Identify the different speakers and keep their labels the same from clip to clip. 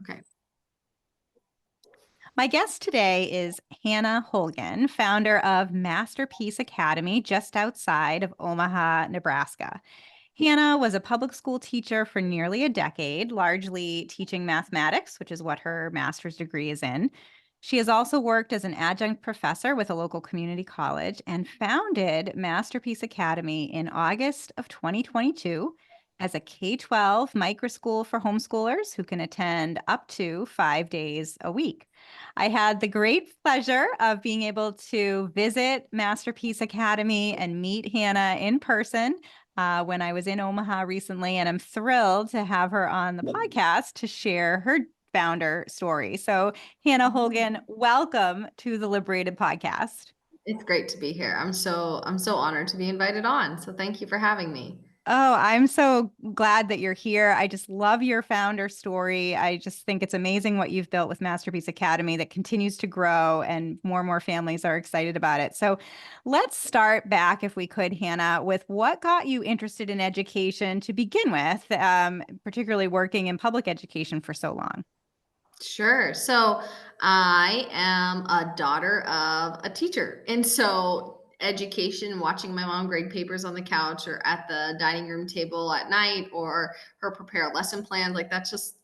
Speaker 1: Okay.
Speaker 2: My guest today is Hannah Holgan, founder of Masterpiece Academy just outside of Omaha, Nebraska. Hannah was a public school teacher for nearly a decade, largely teaching mathematics, which is what her master's degree is in. She has also worked as an adjunct professor with a local community college and founded Masterpiece Academy in August of 2022 as a K-12 microschool for homeschoolers who can attend up to 5 days a week. I had the great pleasure of being able to visit Masterpiece Academy and meet Hannah in person when I was in Omaha recently, and I'm thrilled to have her on the podcast to share her founder story. So, Hannah Holgan, welcome to the Liberated Podcast.
Speaker 1: It's great to be here. I'm so honored to be invited on. So thank you for having me.
Speaker 2: Oh, I'm so glad that you're here. I just love your founder story. I just think it's amazing what you've built with Masterpiece Academy that continues to grow, and more families are excited about it. So let's start back, if we could, Hannah, with what got you interested in education to begin with, particularly working in public education for so long.
Speaker 1: Sure. So I am a daughter of a teacher. And so education, watching my mom grade papers on the couch or at the dining room table at night or her prepare a lesson plan, like that's just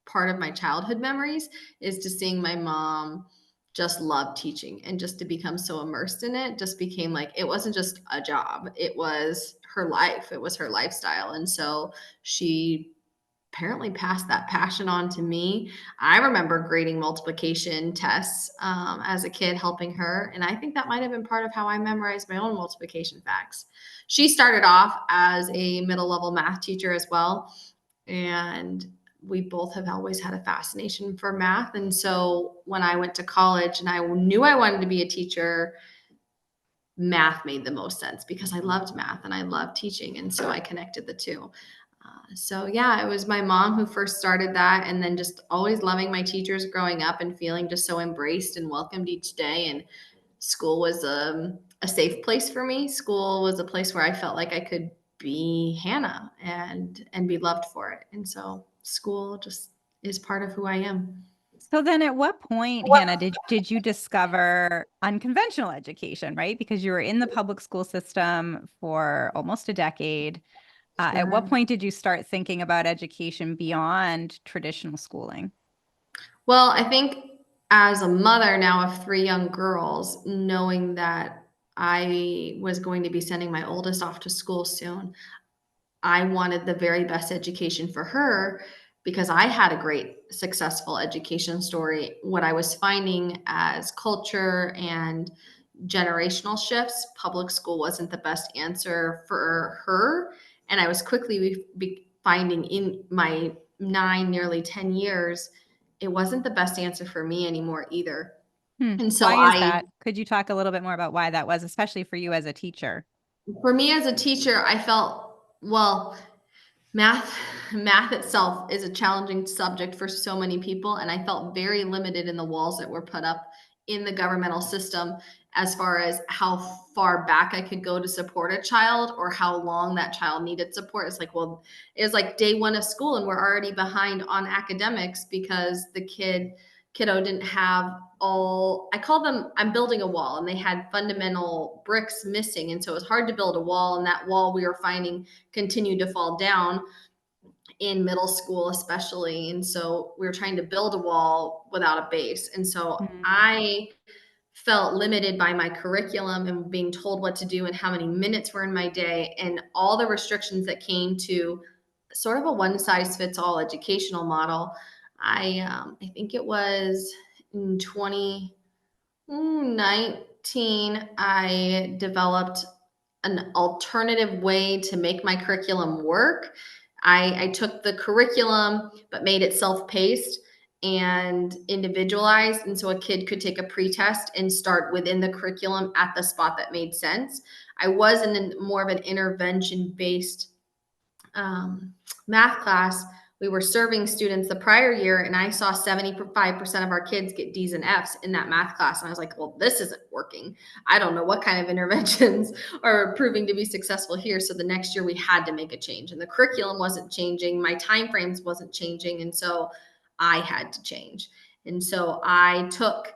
Speaker 1: part of my childhood memories is to seeing my mom just love teaching and just to become so immersed in it just became like it wasn't just a job, it was her life, it was her lifestyle. And so she apparently passed that passion on to me. I remember grading multiplication tests as a kid, helping her. And I think that might have been part of how I memorized my own multiplication facts. She started off as a middle level math teacher as well. And we both have always had a fascination for math. And so when I went to college and I knew I wanted to be a teacher, math made the most sense because I loved math and I loved teaching. And so I connected the two. So yeah, it was my mom who first started that, and then just always loving my teachers growing up and feeling just so embraced and welcomed each day. And school was a safe place for me. School was a place where I felt like I could be Hannah and be loved for it. And so school just is part of who I am.
Speaker 2: So then at what point, Hannah, did you discover unconventional education, right? Because you were in the public school system for almost a decade. At what
Speaker 1: Sure.
Speaker 2: point did you start thinking about education beyond traditional schooling?
Speaker 1: Well, I think as a mother now of three young girls, knowing that I was going to be sending my oldest off to school soon, I wanted the very best education for her because I had a great successful education story. What I was finding as culture and generational shifts, public school wasn't the best answer for her. And I was quickly finding in my nearly 10 years, it wasn't the best answer for me anymore either. And so
Speaker 2: Why is that? Could you talk a little bit more about why that was, especially for you as a teacher?
Speaker 1: for me as a teacher, I felt, well, Math math itself is a challenging subject for so many people, and I felt very limited in the walls that were put up in the governmental system as far as how far back I could go to support a child or how long that child needed support. It's like, well, it was like day one of school and we're already behind on academics because the kiddo didn't have all, I call them, I'm building a wall, and they had fundamental bricks missing. And so it was hard to build a wall, and that wall we were finding continued to fall down in middle school especially. And so we were trying to build a wall without a base. And so
Speaker 2: Mm.
Speaker 1: I felt limited by my curriculum and being told what to do and how many minutes were in my day and all the restrictions that came to sort of a one size fits all educational model. I think it was in 2019 I developed an alternative way to make my curriculum work. I took the curriculum but made it self-paced and individualized. And so a kid could take a pretest and start within the curriculum at the spot that made sense. I was in more of an intervention based math class. We were serving students the prior year, and I saw 75% of our kids get D's and F's in that math class. And I was like, well, this isn't working. I don't know what kind of interventions are proving to be successful here. So the next year we had to make a change, and the curriculum wasn't changing. My time frames wasn't changing. And so I had to change. And so I took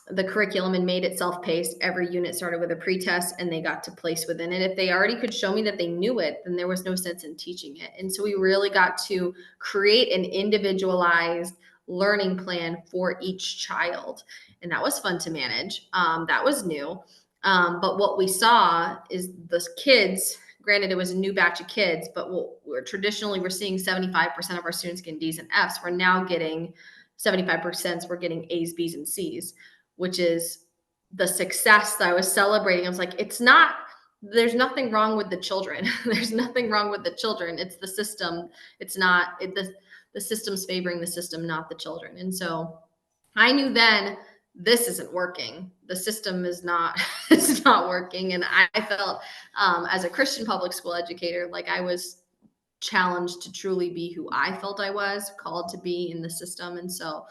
Speaker 1: the curriculum and made it self-paced. Every unit started with a pretest and they got to place within it. If they already could show me that they knew it, then there was no sense in teaching it. And so we really got to create an individualized learning plan for each child. And that was fun to manage. That was new. But what we saw is the kids, granted it was a new batch of kids, but we're seeing 75% of our students getting D's and F's. We're now getting 75%, we're getting A's, B's, and C's, which is the success that I was celebrating. I was like, there's nothing wrong with the children. There's nothing wrong with the children. It's the system. It's not, the system's favoring the system, not the children. And so I knew then this isn't working. The system is not, it's not working. And I felt, as a Christian public school educator, like I was challenged to truly be who I felt I was called to be in the system. And so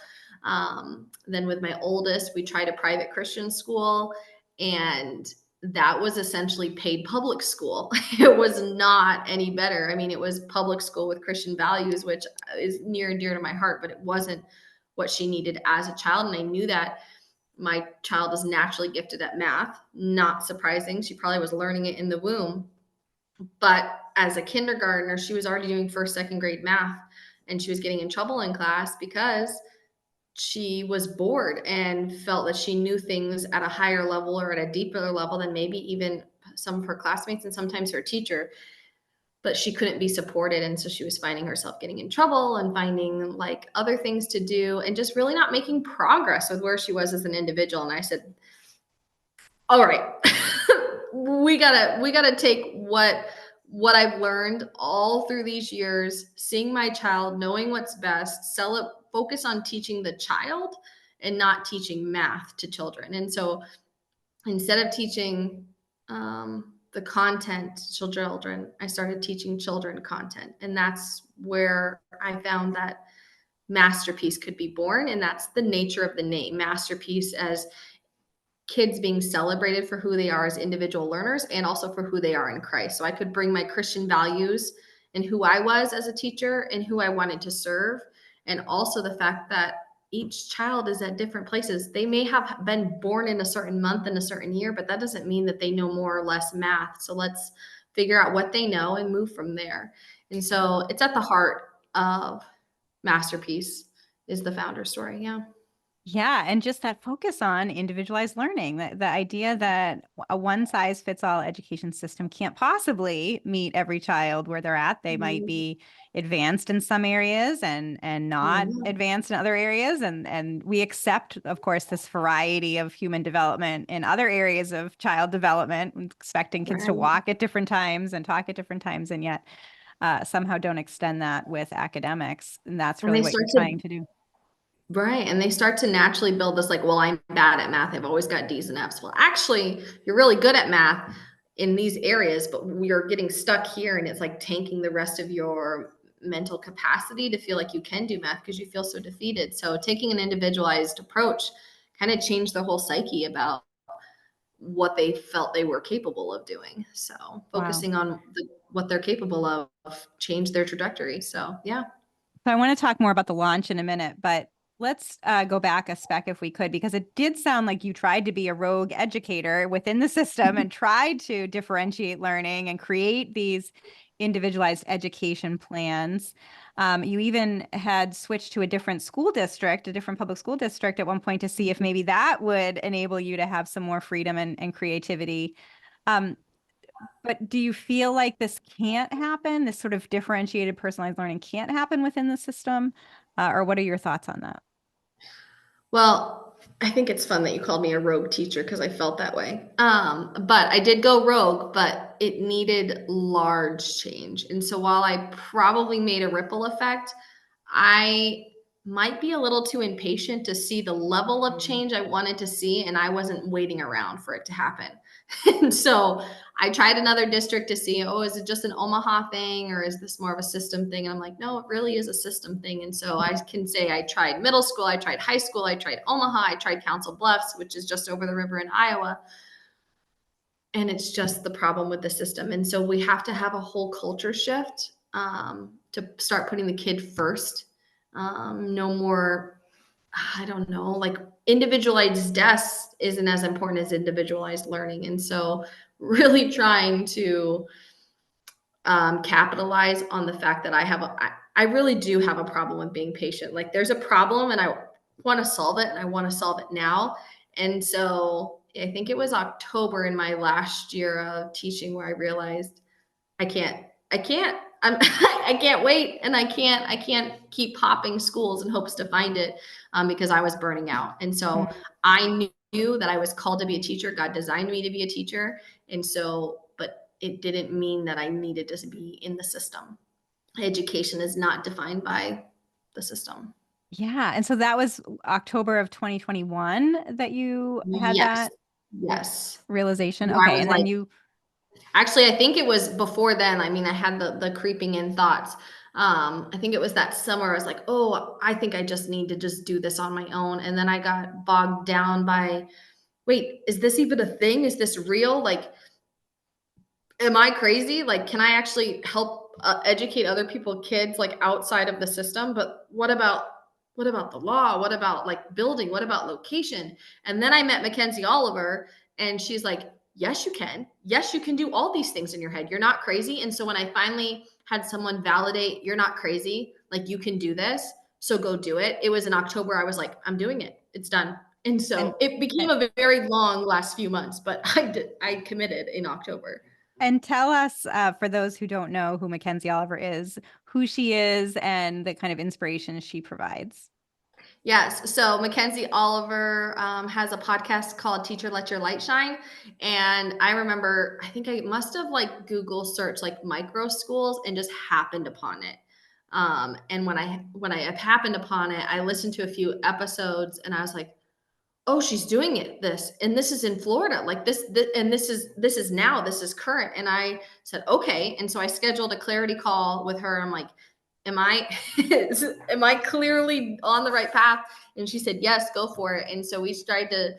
Speaker 1: then with my oldest, we tried a private Christian school, and that was essentially paid public school. It was not any better. I mean, it was public school with Christian values, which is near and dear to my heart, but it wasn't what she needed as a child. And I knew that my child is naturally gifted at math. Not surprising. She probably was learning it in the womb. But as a kindergartner, she was already doing first, second grade math, and she was getting in trouble in class because she was bored and felt that she knew things at a higher level or at a deeper level than maybe even some of her classmates and sometimes her teacher, but she couldn't be supported. And so she was finding herself getting in trouble and finding like other things to do and just really not making progress with where she was as an individual. And I said, all right, we gotta take what I've learned all through these years, seeing my child, knowing what's best, focus on teaching the child and not teaching math to children. And so instead of teaching the content to children, I started teaching children content. And that's where I found that Masterpiece could be born. And that's the nature of the name, Masterpiece, as kids being celebrated for who they are as individual learners and also for who they are in Christ. So I could bring my Christian values and who I was as a teacher and who I wanted to serve. And also the fact that each child is at different places. They may have been born in a certain month in a certain year, but that doesn't mean that they know more or less math. So let's figure out what they know and move from there. And so it's at the heart of Masterpiece is the founder story. Yeah.
Speaker 2: Yeah, and just that focus on individualized learning, the idea that a one size fits all education system can't possibly meet every child where they're at. They might
Speaker 1: Mhm.
Speaker 2: be advanced in some areas and not
Speaker 1: Mhm.
Speaker 2: advanced in other areas. And we accept, of course, this variety of human development in other areas of child development, expecting kids to
Speaker 1: Right.
Speaker 2: walk at different times and talk at different times, and yet somehow don't extend that with academics. And that's
Speaker 1: And
Speaker 2: really
Speaker 1: they
Speaker 2: what you're
Speaker 1: start to
Speaker 2: trying to do.
Speaker 1: Right, and they start to naturally build this like, "Well, I'm bad at math. I've always got D's and F's." Well, actually, you're really good at math in these areas, but we're getting stuck here, and it's like tanking the rest of your mental capacity to feel like you can do math because you feel so defeated. So taking an individualized approach kind of changed the whole psyche about what they felt they were capable of doing. So
Speaker 2: Wow.
Speaker 1: focusing on what they're capable of changed their trajectory. So, yeah.
Speaker 2: So I want to talk more about the launch in a minute, but let's go back a spec if we could, because it did sound like you tried to be a rogue educator within the system and tried to differentiate learning and create these individualized education plans. You even had switched to a different school district, a different public school district at one point to see if maybe that would enable you to have some more freedom and creativity. Um, but do you feel like this can't happen? This sort of differentiated personalized learning can't happen within the system? Or what are your thoughts on that?
Speaker 1: Well, I think it's fun that you called me a rogue teacher because I felt that way. But I did go rogue, but it needed large change. And so while I probably made a ripple effect, I might be a little too impatient to see the level of change I wanted to see, and I wasn't waiting around for it to happen. And so I tried another district to see, oh, is it just an Omaha thing or is this more of a system thing? And I'm like, no, it really is a system thing. And so I can say I tried middle school, I tried high school, I tried Omaha, I tried Council Bluffs, which is just over the river in Iowa. And it's just the problem with the system. And so we have to have a whole culture shift to start putting the kid first. No more, I don't know, like individualized tests isn't as important as individualized learning. And so really trying to capitalize on the fact that I really do have a problem with being patient. Like there's a problem and I want to solve it and I want to solve it now. And so I think it was October in my last year of teaching where I realized I can't, I'm, I can't wait. And I can't keep hopping schools in hopes to find it because I was burning out. And so
Speaker 2: Mm.
Speaker 1: I knew that I was called to be a teacher. God designed me to be a teacher. And so, but it didn't mean that I needed to be in the system. Education is not defined by the system.
Speaker 2: Yeah. And so that was October of 2021 that you had
Speaker 1: Yes.
Speaker 2: that
Speaker 1: Yes.
Speaker 2: realization.
Speaker 1: Where I
Speaker 2: Okay.
Speaker 1: was
Speaker 2: And
Speaker 1: like,
Speaker 2: then you,
Speaker 1: actually, I think it was before then. I mean, I had the creeping in thoughts. I think it was that summer. I was like, oh, I think I just need to just do this on my own. And then I got bogged down by, wait, is this even a thing? Is this real? Like, am I crazy? Like, can I actually help educate other people, kids, like outside of the system? But what about the law? What about like building? What about location? And then I met Mackenzie Oliver, and she's like, yes, you can. Yes, you can do all these things in your head. You're not crazy. And so when I finally had someone validate, you're not crazy, like you can do this, so go do it. It was in October. I was like, I'm doing it. It's done. And
Speaker 2: and,
Speaker 1: so it became
Speaker 2: and
Speaker 1: a very long last few months, but I committed in October.
Speaker 2: and tell us, for those who don't know who Mackenzie Oliver is, who she is and the kind of inspiration she provides.
Speaker 1: Yes. So Mackenzie Oliver has a podcast called Teacher Let Your Light Shine. And I remember, I think I must have like Google searched like micro schools and just happened upon it. And when I happened upon it, I listened to a few episodes and I was like, oh, she's doing it this and this is in Florida, like this and this is now, this is current. And I said okay, and so I scheduled a clarity call with her. I'm like, am I am I clearly on the right path? And she said yes, go for it. And so we tried to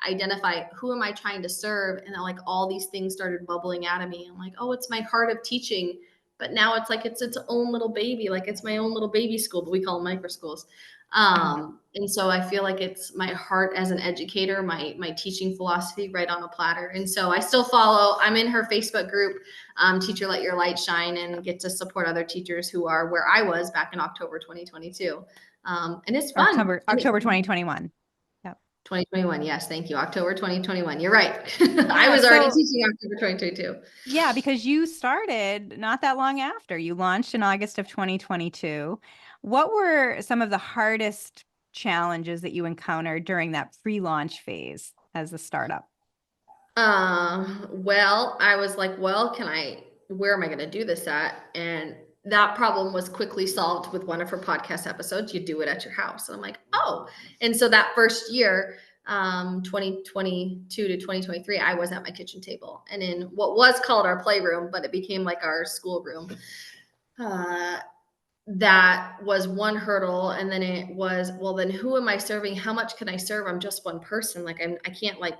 Speaker 1: identify who am I trying to serve, and then like all these things started bubbling out of me. I'm like, oh, it's my heart of teaching, but now it's like it's own little baby, like it's my own little baby school, but we call them micro schools. And so I feel like it's my heart as an educator, my teaching philosophy right on a platter. And so I still follow. I'm in her Facebook group, Teacher Let Your Light Shine, and get to support other teachers who are where I was back in October 2022. And it's fun. And
Speaker 2: October 2021. Yep.
Speaker 1: 2021, yes, thank you. October 2021. You're right. I
Speaker 2: Yeah.
Speaker 1: was already
Speaker 2: So
Speaker 1: teaching October 2022.
Speaker 2: yeah, because you started not that long after. You launched in August of 2022. What were some of the hardest challenges that you encountered during that pre-launch phase as a startup?
Speaker 1: Well, I was like, well, where am I going to do this at? And that problem was quickly solved with one of her podcast episodes. You do it at your house. And I'm like, oh. And so that first year, 2022 to 2023, I was at my kitchen table and in what was called our playroom, but it became like our schoolroom. Uh, that was one hurdle. And then it was, well, then who am I serving? How much can I serve? I'm just one person. Like I can't, like,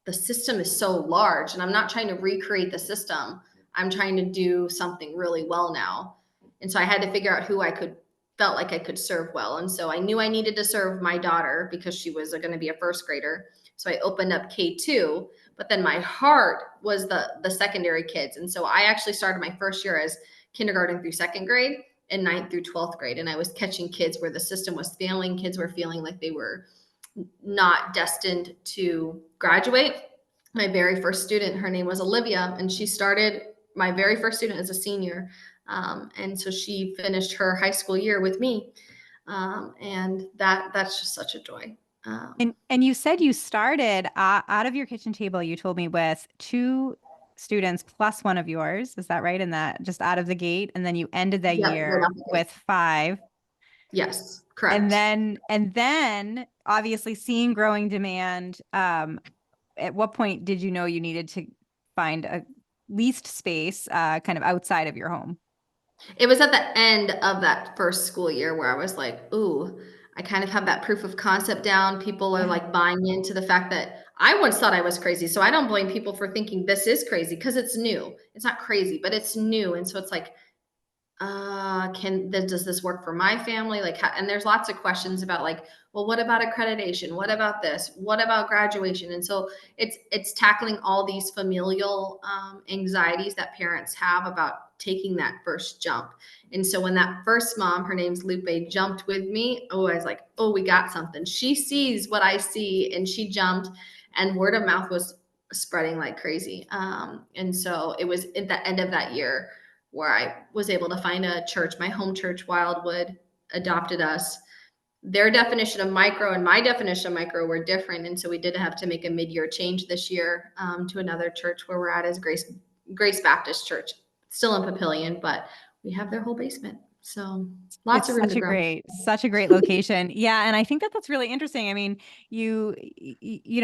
Speaker 1: the system is so large and I'm not trying to recreate the system. I'm trying to do something really well now. And so I had to figure out who I could felt like I could serve well. And so I knew I needed to serve my daughter because she was going to be a first grader. So I opened up K2, but then my heart was the secondary kids. And so I actually started my first year as kindergarten through second grade and ninth through 12th grade. And I was catching kids where the system was failing. Kids were feeling like they were not destined to graduate. My very first student, her name was Olivia, and she started my very first student as a senior. And so she finished her high school year with me. And that's just such a joy.
Speaker 2: And you said you started out of your kitchen table, you told me, with two students plus one of yours. Is that right? And that just out of the gate. And then you ended that
Speaker 1: Yep, right
Speaker 2: year
Speaker 1: off the gate.
Speaker 2: with five.
Speaker 1: Yes,
Speaker 2: And
Speaker 1: correct.
Speaker 2: then obviously seeing growing demand, at what point did you know you needed to find a leased space kind of outside of your home?
Speaker 1: It was at the end of that first school year where I was like, ooh, I kind of have that proof of concept down. People are
Speaker 2: Yeah.
Speaker 1: like buying into the fact that I once thought I was crazy. So I don't blame people for thinking this is crazy because it's new. It's not crazy, but it's new. And so it's like, does this work for my family? Like, and there's lots of questions about like, well, what about accreditation? What about this? What about graduation? And so it's tackling all these familial anxieties that parents have about taking that first jump. And so when that first mom, her name's Lupe, jumped with me, oh, I was like, oh, we got something. She sees what I see, and she jumped, and word of mouth was spreading like crazy. And so it was at the end of that year where I was able to find a church. My home church, Wildwood, adopted us. Their definition of micro and my definition of micro were different, and so we did have to make a mid-year change this year to another church where we're at as Grace Baptist Church, still in Papillion, but we have their whole basement, so lots
Speaker 2: It's
Speaker 1: of room to grow.
Speaker 2: such a great location. Yeah, and I think that that's really interesting. I mean,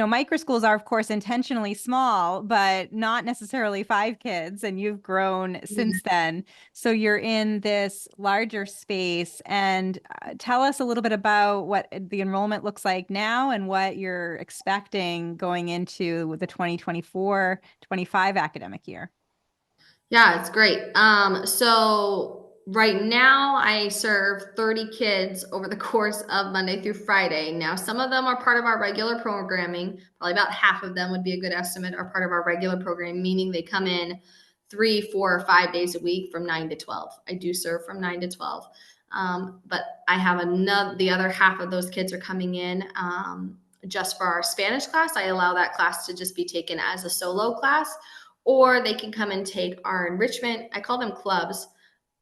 Speaker 2: micro schools are of course intentionally small, but not necessarily 5 kids, and you've grown
Speaker 1: Mhm.
Speaker 2: since then. So you're in this larger space, and tell us a little bit about what the enrollment looks like now and what you're expecting going into the 2024-25 academic year.
Speaker 1: Yeah, it's great. So right now I serve 30 kids over the course of Monday through Friday. Now, some of them are part of our regular programming. Probably about half of them would be a good estimate are part of our regular program, meaning they come in 3, 4, or 5 days a week from 9 to 12. I do serve from 9 to 12. But I have the other half of those kids are coming in just for our Spanish class. I allow that class to just be taken as a solo class, or they can come and take our enrichment. I call them clubs,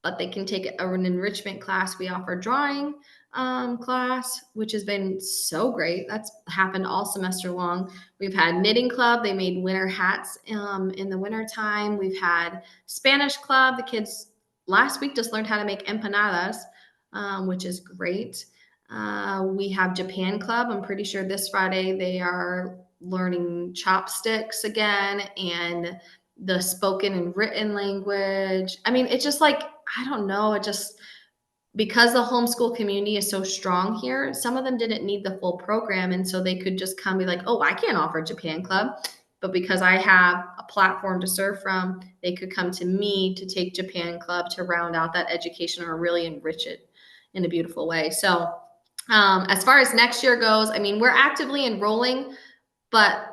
Speaker 1: but they can take an enrichment class. We offer drawing class, which has been so great. That's happened all semester long. We've had knitting club. They made winter hats in the winter time. We've had Spanish club. The kids last week just learned how to make empanadas, which is great. We have Japan club. I'm pretty sure this Friday they are learning chopsticks again and the spoken and written language. I mean, it's just like, I don't know, it just because the homeschool community is so strong here, some of them didn't need the full program. And so they could just come be like, oh, I can't offer Japan Club. But because I have a platform to serve from, they could come to me to take Japan Club to round out that education or really enrich it in a beautiful way. So, as far as next year goes, I mean, we're actively enrolling, but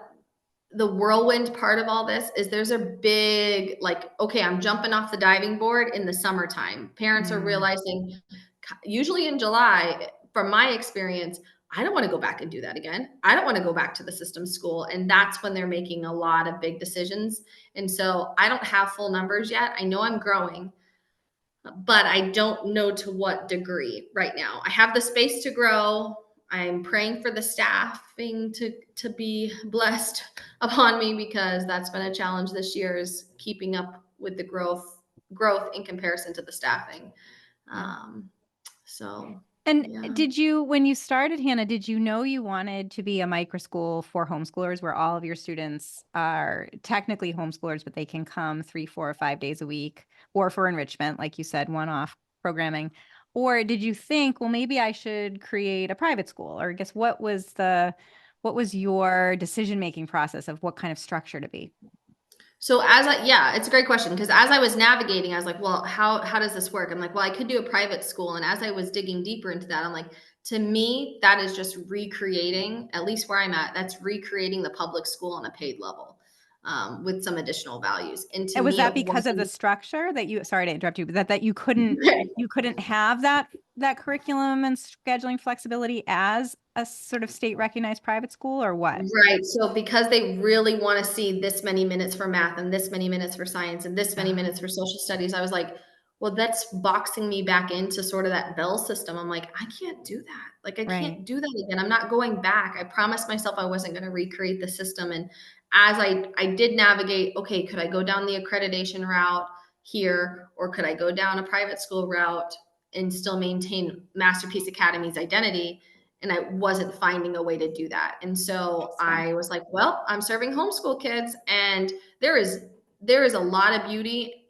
Speaker 1: the whirlwind part of all this is there's a big like, okay, I'm jumping off the diving board in the summertime. Parents are
Speaker 2: Mm,
Speaker 1: realizing usually in July, from my experience, I don't want to go back and do that again. I don't want to go back to the system school. And that's when they're making a lot of big decisions. And so I don't have full numbers yet. I know I'm growing, but I don't know to what degree right now. I have the space to grow. I'm praying for the staffing to be blessed upon me because that's been a challenge this year is keeping up with the growth in comparison to the staffing.
Speaker 2: yeah.
Speaker 1: Um, so
Speaker 2: And
Speaker 1: yeah.
Speaker 2: did you, when you started, Hannah, did you know you wanted to be a micro school for homeschoolers where all of your students are technically homeschoolers, but they can come 3, 4, or 5 days a week, or for enrichment, like you said, one-off programming? Or did you think, well, maybe I should create a private school? Or I guess what was your decision-making process of what kind of structure to be?
Speaker 1: So yeah, it's a great question because as I was navigating, I was like, well, how does this work? I'm like, well, I could do a private school. And as I was digging deeper into that, I'm like, to me, that is just recreating, at least where I'm at, that's recreating the public school on a paid level with some additional values. And to
Speaker 2: And was
Speaker 1: me,
Speaker 2: that
Speaker 1: it
Speaker 2: because of the
Speaker 1: wasn't
Speaker 2: structure that you, sorry to interrupt you, but that you couldn't have that curriculum and scheduling flexibility as a sort of state recognized private school, or what?
Speaker 1: right. So because they really want to see this many minutes for math and this many minutes for science and this many
Speaker 2: Ah,
Speaker 1: minutes for social studies, I was like, well, that's boxing me back into sort of that bell system. I'm like, I can't do that. Like, I
Speaker 2: right.
Speaker 1: can't do that again. I'm not going back. I promised myself I wasn't going to recreate the system. And as I did navigate, okay, could I go down the accreditation route here, or could I go down a private school route and still maintain Masterpiece Academy's identity? And I wasn't finding a way to do that. And so
Speaker 2: Interesting.
Speaker 1: I was like, well, I'm serving homeschool kids, and there is a lot of beauty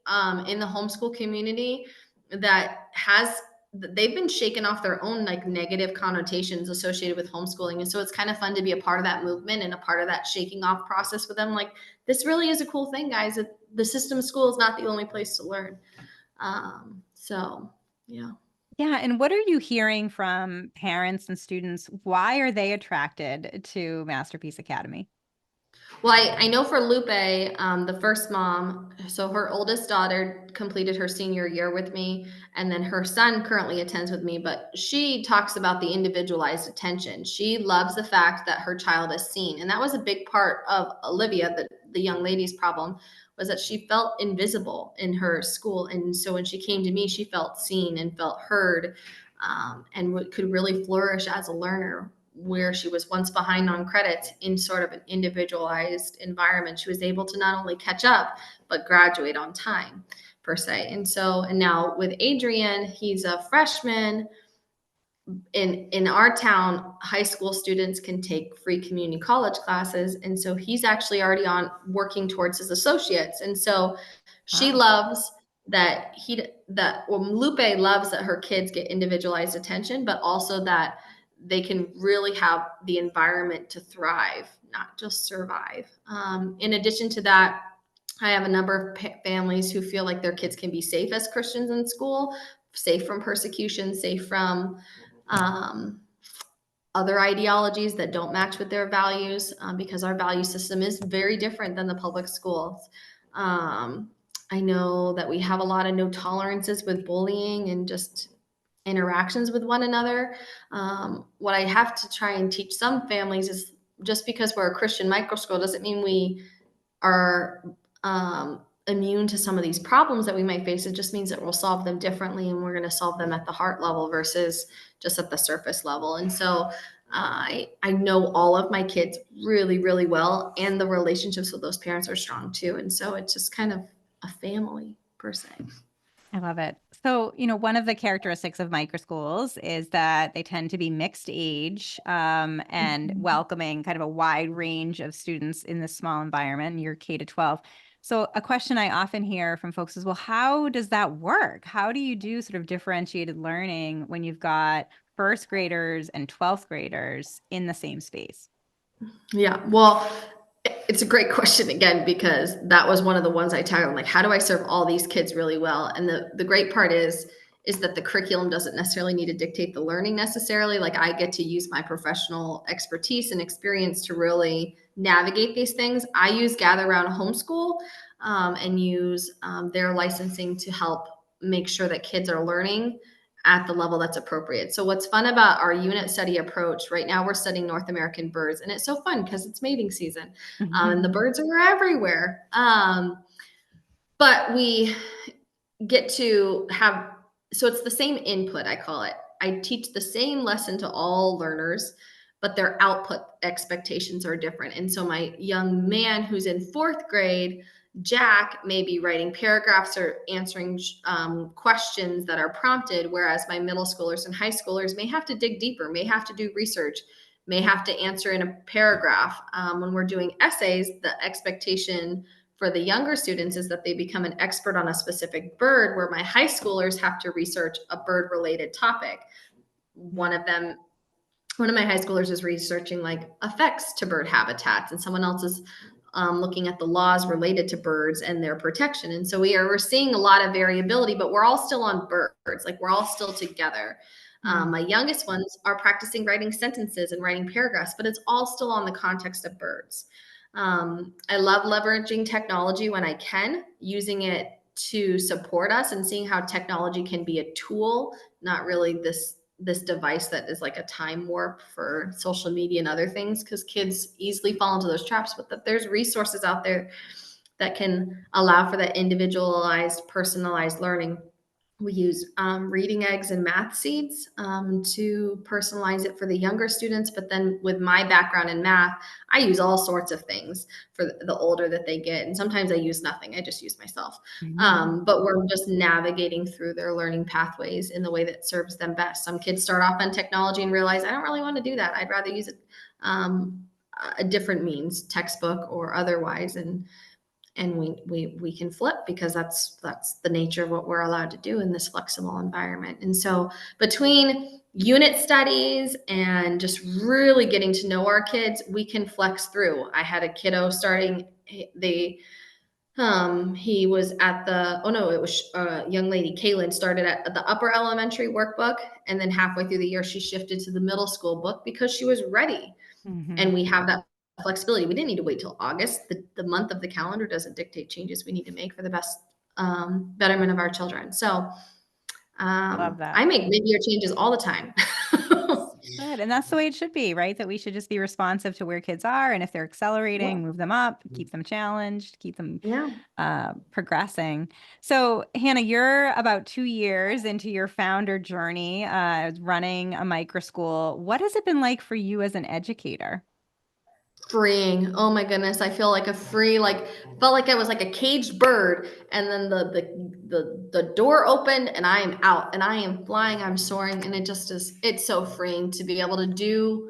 Speaker 1: in the homeschool community that has they've been shaken off their own like negative connotations associated with homeschooling. And so it's kind of fun to be a part of that movement and a part of that shaking off process with them. Like, this really is a cool thing, guys. The system school is not the only place to learn. So yeah.
Speaker 2: Yeah, and what are you hearing from parents and students? Why are they attracted to Masterpiece Academy?
Speaker 1: Well, I know for Lupe, the first mom, so her oldest daughter completed her senior year with me, and then her son currently attends with me, but she talks about the individualized attention. She loves the fact that her child is seen. And that was a big part of Olivia, the young lady's problem, was that she felt invisible in her school. And so when she came to me, she felt seen and felt heard, and could really flourish as a learner where she was once behind on credits in sort of an individualized environment. She was able to not only catch up, but graduate on time, per se. And now with Adrian, he's a freshman. In our town, high school students can take free community college classes, and so he's actually already on working towards his associates. And so she
Speaker 2: Wow,
Speaker 1: loves Lupe loves that her kids get individualized attention, but also that they can really have the environment to thrive, not just survive. In addition to that, I have a number of families who feel like their kids can be safe as Christians in school, safe from persecution, safe from um, other ideologies that don't match with their values, because our value system is very different than the public schools. Um, I know that we have a lot of no tolerances with bullying and just interactions with one another. What I have to try and teach some families is just because we're a Christian microschool doesn't mean we are immune to some of these problems that we might face. It just means that we'll solve them differently, and we're going to solve them at the heart level versus just at the surface level. And so I know all of my kids really, really well, and the relationships with those parents are strong too. And so it's just kind of a family per se.
Speaker 2: I love it. So, one of the characteristics of microschools is that they tend to be mixed age and
Speaker 1: Mhm.
Speaker 2: welcoming kind of a wide range of students in this small environment. And you're K to 12. So, a question I often hear from folks is, well, how does that work? How do you do sort of differentiated learning when you've got first graders and 12th graders in the same space?
Speaker 1: Yeah, well, it's a great question again because that was one of the ones I tackled. Like, how do I serve all these kids really well? And the great part is that the curriculum doesn't necessarily need to dictate the learning necessarily. Like, I get to use my professional expertise and experience to really navigate these things. I use Gather Round Homeschool, and use their licensing to help make sure that kids are learning at the level that's appropriate. So what's fun about our unit study approach, right now we're studying North American birds, and it's so fun because it's mating season, and the birds are everywhere. But we get to have, so it's the same input, I call it. I teach the same lesson to all learners, but their output expectations are different. And so my young man who's in fourth grade, Jack, may be writing paragraphs or answering questions that are prompted, whereas my middle schoolers and high schoolers may have to dig deeper, may have to do research, may have to answer in a paragraph. When we're doing essays, the expectation for the younger students is that they become an expert on a specific bird, where my high schoolers have to research a bird related topic. One of them, one of my high schoolers is researching like effects to bird habitats, and someone else is looking at the laws related to birds and their protection. And so we're seeing a lot of variability, but we're all still on birds. Like, we're all still together.
Speaker 2: Mhm.
Speaker 1: My youngest ones are practicing writing sentences and writing paragraphs, but it's all still on the context of birds. I love leveraging technology when I can, using it to support us and seeing how technology can be a tool, not really this device that is like a time warp for social media and other things, because kids easily fall into those traps, but that there's resources out there that can allow for that individualized, personalized learning. We use reading eggs and math seeds to personalize it for the younger students. But then with my background in math, I use all sorts of things for the older that they get. And sometimes I use nothing, I just use myself. But we're just navigating through their learning pathways in the way that serves them best. Some kids start off on technology and realize, I don't really want to do that. I'd rather use um, a different means, textbook or otherwise. And we can flip, because that's the nature of what we're allowed to do in this flexible environment. And so between unit studies and just really getting to know our kids, we can flex through. I had a kiddo starting, they He was at the, oh no, it was young lady, Kaylin, started at the upper elementary workbook. And then halfway through the year, she shifted to the middle school book because she was ready.
Speaker 2: Hmm.
Speaker 1: And we have that flexibility. We didn't need to wait till August. The month of the calendar doesn't dictate changes we need to make for the best betterment of our children. So
Speaker 2: Love that.
Speaker 1: I make mid-year changes all the time.
Speaker 2: Good. And that's the way it should be, right? That we should just be responsive to where kids are. And if they're accelerating, move them up, keep them challenged, keep them
Speaker 1: Yeah.
Speaker 2: progressing. So, Hannah, you're about 2 years into your founder journey, running a microschool. What has it been like for you as an educator?
Speaker 1: Freeing. Oh my goodness. I feel like a free, like felt like I was like a caged bird. And then the door opened and I am out and I am flying, I'm soaring. And it just is, it's so freeing to be able to do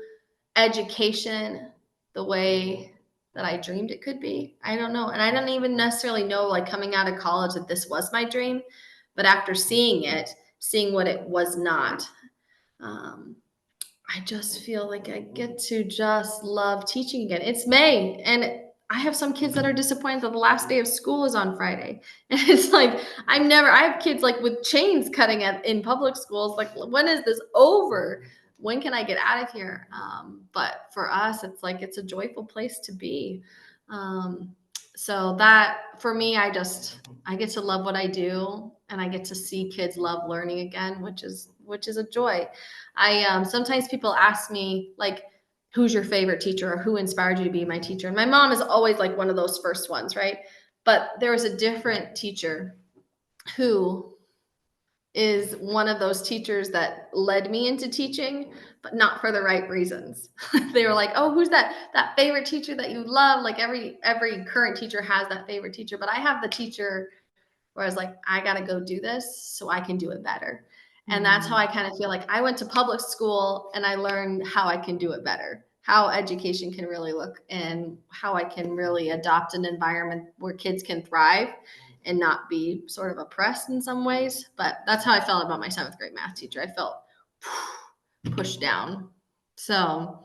Speaker 1: education the way that I dreamed it could be. I don't know. And I didn't even necessarily know, like coming out of college, that this was my dream. But after seeing it, seeing what it was not, um, I just feel like I get to just love teaching again. It's May, and I have some kids that are disappointed that the last day of school is on Friday. And it's like, I have kids like with chains cutting at in public schools. Like, when is this over? When can I get out of here? But for us, it's like, it's a joyful place to be. Um, so that for me, I get to love what I do, and I get to see kids love learning again, which is a joy. I sometimes people ask me like, who's your favorite teacher or who inspired you to be my teacher? And my mom is always like one of those first ones, right? But there was a different teacher who is one of those teachers that led me into teaching, but not for the right reasons. They were like, "Oh, who's that favorite teacher that you love?" Like every current teacher has that favorite teacher, but I have the teacher where I was like, I got to go do this so I can do it better. And that's how
Speaker 2: Mm.
Speaker 1: I kind of feel like I went to public school and I learned how I can do it better, how education can really look, and how I can really adopt an environment where kids can thrive and not be sort of oppressed in some ways. But that's how I felt about my seventh grade math teacher. I felt pushed down. So,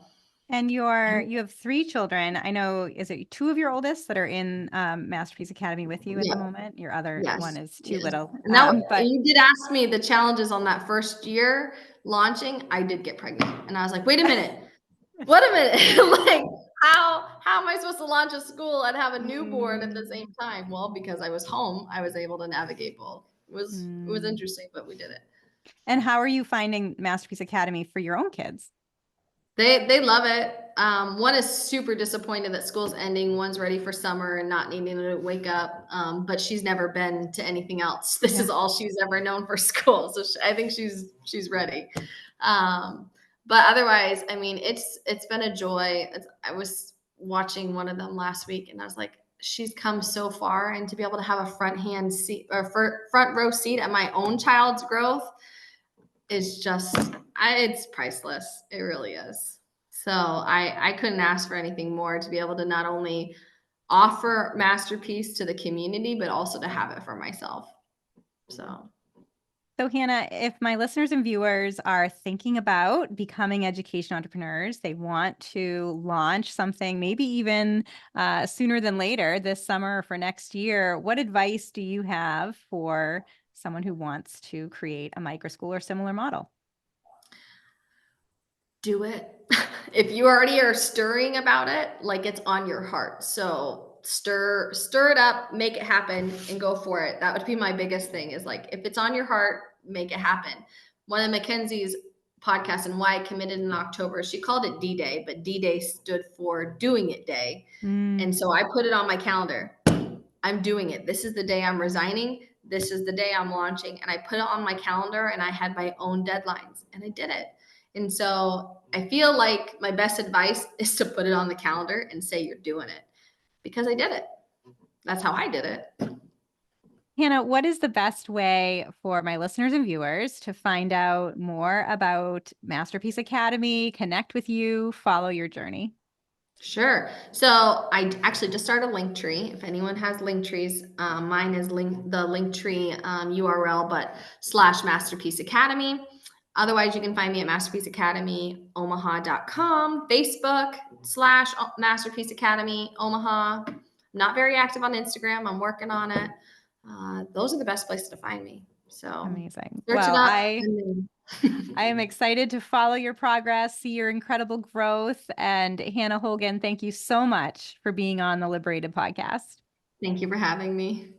Speaker 2: And you have three children. I know, is it two of your oldest that are in Masterpiece Academy with you at the
Speaker 1: yeah.
Speaker 2: moment? Your other one
Speaker 1: Yes,
Speaker 2: is too
Speaker 1: yes.
Speaker 2: little.
Speaker 1: And now
Speaker 2: But
Speaker 1: you did ask me the challenges on that first year launching. I did get pregnant, and I was like, "Wait a minute, what a minute! Like, how am I supposed to launch a school and have a newborn at the same
Speaker 2: Mm,
Speaker 1: time?" Well, because I was home, I was able to navigate both. It was
Speaker 2: mm.
Speaker 1: interesting, but we did it.
Speaker 2: And how are you finding Masterpiece Academy for your own kids?
Speaker 1: They love it. One is super disappointed that school's ending. One's ready for summer and not needing to wake up. But she's never been to anything else. This
Speaker 2: Yeah.
Speaker 1: is all she's ever known for school. So I think she's ready. Um, but otherwise, I mean, it's been a joy. I was watching one of them last week, and I was like, she's come so far, and to be able to have a front row seat at my own child's growth is just it's priceless. It really is. So I couldn't ask for anything more to be able to not only offer masterpiece to the community, but also to have it for myself. So
Speaker 2: So, Hannah, if my listeners and viewers are thinking about becoming education entrepreneurs, they want to launch something, maybe even sooner than later this summer or for next year, what advice do you have for someone who wants to create a microschool or similar model?
Speaker 1: do it. If you already are stirring about it, like it's on your heart. So stir it up, make it happen, and go for it. That would be my biggest thing, is like, if it's on your heart, make it happen. One of Mackenzie's podcasts, and why I committed in October, she called it D-Day, but D-Day stood for Doing It Day. And
Speaker 2: Mm.
Speaker 1: so I put it on my calendar. I'm doing it. This is the day I'm resigning. This is the day I'm launching. And I put it on my calendar, and I had my own deadlines, and I did it. And so I feel like my best advice is to put it on the calendar and say you're doing it, because I did it. That's how I did it.
Speaker 2: Hannah, what is the best way for my listeners and viewers to find out more about Masterpiece Academy, connect with you, follow your journey?
Speaker 1: Sure. So I actually just started a link tree. If anyone has link trees, mine is the link tree URL, but /Masterpiece Academy. Otherwise, you can find me at masterpieceacademyomaha.com, Facebook /Masterpiece Academy Omaha. Not very active on Instagram. I'm working on it. Those are the best places to find me. So
Speaker 2: Amazing.
Speaker 1: search it
Speaker 2: Well,
Speaker 1: up.
Speaker 2: I
Speaker 1: And
Speaker 2: I am
Speaker 1: then
Speaker 2: excited to follow your progress, see your incredible growth. And Hannah Hogan, thank you so much for being on the Liberated podcast.
Speaker 1: thank you for having me.